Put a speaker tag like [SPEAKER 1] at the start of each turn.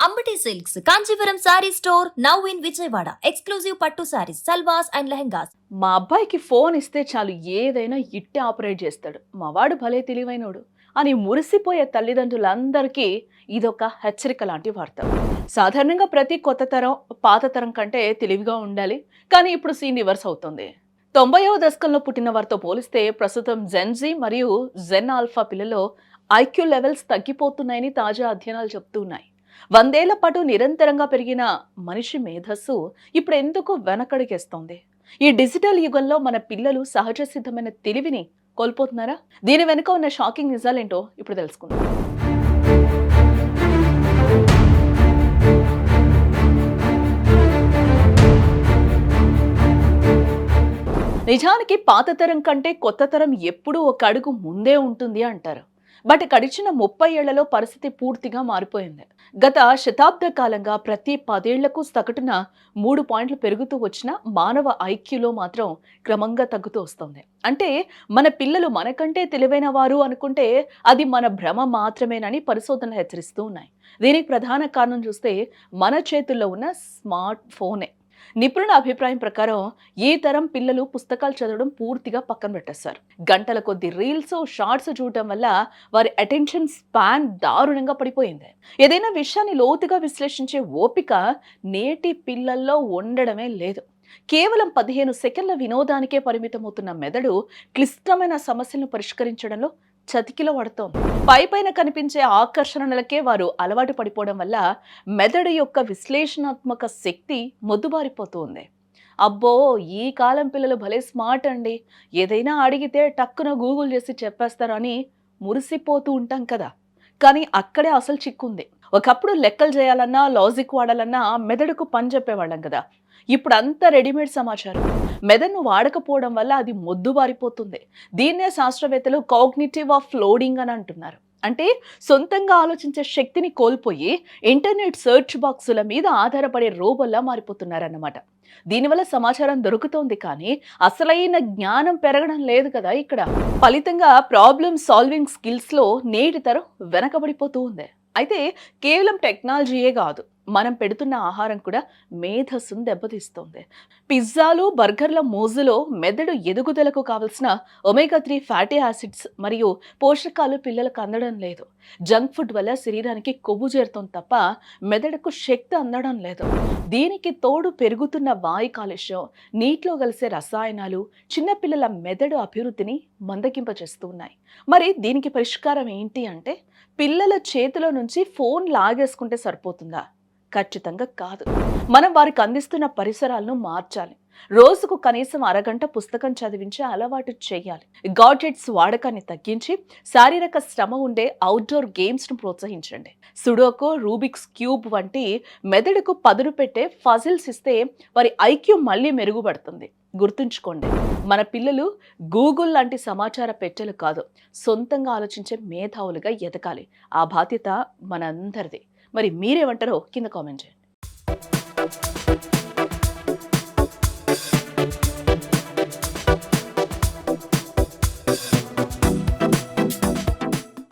[SPEAKER 1] Ambati silks Kanchipuram sari store now in Vijayawada. Exclusive పట్టు saris, సల్వాస్ and lehengas.
[SPEAKER 2] మా అబ్బాయికి ఫోన్ ఇస్తే చాలు ఏదైనా ఇట్టే ఆపరేట్ చేస్తాడు. మావాడు భలే తెలివైనోడు అని మురిసిపోయే తల్లిదండ్రులందరికీ ఇదొక హెచ్చరిక లాంటి వార్త. సాధారణంగా ప్రతి కొత్త తరం పాత తరం కంటే తెలివిగా ఉండాలి, కానీ ఇప్పుడు సీన్ రివర్స్ అవుతుంది. 90వ దశకంలో పుట్టిన వారితో పోలిస్తే ప్రస్తుతం జెన్జీ మరియు జెన్ ఆల్ఫా పిల్లల్లో ఐక్యూ లెవెల్స్ తగ్గిపోతున్నాయని తాజా అధ్యయనాలు చెప్తున్నాయి. 100 ఏళ్ల పాటు నిరంతరంగా పెరిగిన మనిషి మేధస్సు ఇప్పుడు ఎందుకు వెనకడిగేస్తోంది? ఈ డిజిటల్ యుగంలో మన పిల్లలు సహజ సిద్ధమైన తెలివిని కోల్పోతున్నారా? దీని వెనుక ఉన్న షాకింగ్ నిజాలేంటో ఇప్పుడు తెలుసుకుందాం. నిజానికి పాత తరం కంటే కొత్త తరం ఎప్పుడూ ఒక అడుగు ముందే ఉంటుంది అంటారు. బట్ గడిచిన 30 ఏళ్లలో పరిస్థితి పూర్తిగా మారిపోయింది. గత శతాబ్ద కాలంగా ప్రతి 10 ఏళ్లకు సగటున 3 పాయింట్లు పెరుగుతూ వచ్చిన మానవ ఐక్యూలో మాత్రం క్రమంగా తగ్గుతూ వస్తుంది. అంటే మన పిల్లలు మనకంటే తెలివైన వారు అనుకుంటే అది మన భ్రమ మాత్రమేనని పరిశోధనలు హెచ్చరిస్తూ ఉన్నాయి. దీనికి ప్రధాన కారణం చూస్తే మన చేతుల్లో ఉన్న స్మార్ట్ ఫోనే. నిపుణుల అభిప్రాయం ప్రకారం ఈ తరం పిల్లలు పుస్తకాలు చదవడం పూర్తిగా పక్కన పెట్టేస్తారు. గంటల కొద్ది రీల్స్, షార్ట్స్ చూడటం వల్ల వారి అటెన్షన్ స్పాన్ దారుణంగా పడిపోయింది. ఏదైనా విషయాన్ని లోతుగా విశ్లేషించే ఓపిక నేటి పిల్లల్లో ఉండడమే లేదు. కేవలం 15 సెకండ్ల వినోదానికే పరిమితమవుతున్న మెదడు క్లిష్టమైన సమస్యలను పరిష్కరించడంలో చతికిల పడుతోంది. పైపైన కనిపించే ఆకర్షణలకే వారు అలవాటు పడిపోవడం వల్ల మెదడు యొక్క విశ్లేషణాత్మక శక్తి మొద్దుబారిపోతుంది. అబ్బో, ఈ కాలం పిల్లలు భలే స్మార్ట్ అండి, ఏదైనా అడిగితే టక్కున గూగుల్ చేసి చెప్పేస్తారు అని మురిసిపోతూ ఉంటాం కదా. కానీ అక్కడే అసలు చిక్కుంది. ఒకప్పుడు లెక్కలు చేయాలన్నా, లాజిక్ వాడాలన్నా మెదడుకు పని చెప్పేవాళ్ళం కదా. ఇప్పుడు అంతా రెడీమేడ్ సమాచారం. మెదడును వాడకపోవడం వల్ల అది మొద్దుబారిపోతుంది. దీన్నే శాస్త్రవేత్తలు కాగ్నిటివ్ ఆఫ్ లోడింగ్ అని అంటున్నారు. అంటే సొంతంగా ఆలోచించే శక్తిని కోల్పోయి ఇంటర్నెట్ సెర్చ్ బాక్సుల మీద ఆధారపడే రోబోల్లా మారిపోతున్నారన్నమాట. దీనివల్ల సమాచారం దొరుకుతోంది, కానీ అసలైన జ్ఞానం పెరగడం లేదు కదా. ఇక్కడ ఫలితంగా ప్రాబ్లమ్ సాల్వింగ్ స్కిల్స్లో నేటి తరం వెనకబడిపోతూ ఉంది. అయితే కేవలం టెక్నాలజీయే కాదు, మనం పెడుతున్న ఆహారం కూడా మేధస్సును దెబ్బతీస్తుంది. పిజ్జాలు, బర్గర్ల మోజులో మెదడు ఎదుగుదలకు కావలసిన ఒమేగా 3 ఫ్యాటీ యాసిడ్స్ మరియు పోషకాలు పిల్లలకు అందడం లేదు. జంక్ ఫుడ్ వల్ల శరీరానికి కొవ్వు చేరుతుంది తప్ప మెదడుకు శక్తి అందడం లేదు. దీనికి తోడు పెరుగుతున్న వాయు కాలుష్యం, నీటిలో కలిసే రసాయనాలు చిన్నపిల్లల మెదడు అభివృద్ధిని మందగింపచేస్తూ ఉన్నాయి. మరి దీనికి పరిష్కారం ఏంటి అంటే, పిల్లల చేతిలో నుంచి ఫోన్ లాగేసుకుంటే సరిపోతుందా? ఖచ్చితంగా కాదు. మనం వారికి అందిస్తున్న పరిసరాలను మార్చాలి. రోజుకు కనీసం అరగంట పుస్తకం చదివించే అలవాటు చేయాలి. గాడ్జెట్స్ వాడకాన్ని తగ్గించి శారీరక శ్రమ ఉండే అవుట్డోర్ గేమ్స్ను ప్రోత్సహించండి. సుడోకో, రూబిక్స్ క్యూబ్ వంటి మెదడుకు పదును పెట్టే ఫజిల్స్ ఇస్తే వారి ఐక్యూ మళ్ళీ మెరుగుపడుతుంది. గుర్తుంచుకోండి, మన పిల్లలు గూగుల్ లాంటి సమాచార పెట్టెలు కాదు, సొంతంగా ఆలోచించే మేధావులుగా ఎదగాలి. ఆ బాధ్యత మనందరిది. మరి మీరేమంటారో కింద కామెంట్ చేయండి.